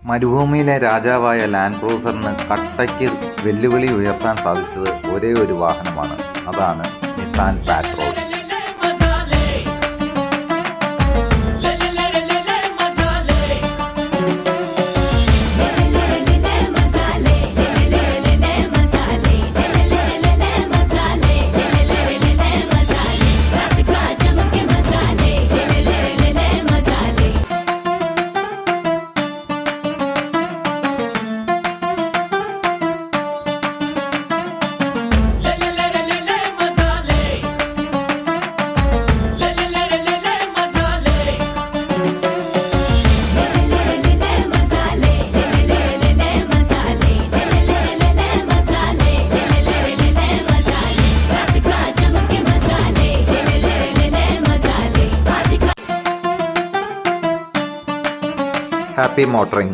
മരുഭൂമിയിലെ രാജാവായ ലാൻഡ് ക്രൂസറിന് കട്ടയ്ക്ക് വെല്ലുവിളി ഉയർത്താൻ സാധിച്ചത് ഒരേ ഒരു വാഹനമാണ്. അതാണ് നിസാൻ പാട്രോൾ. Happy motoring.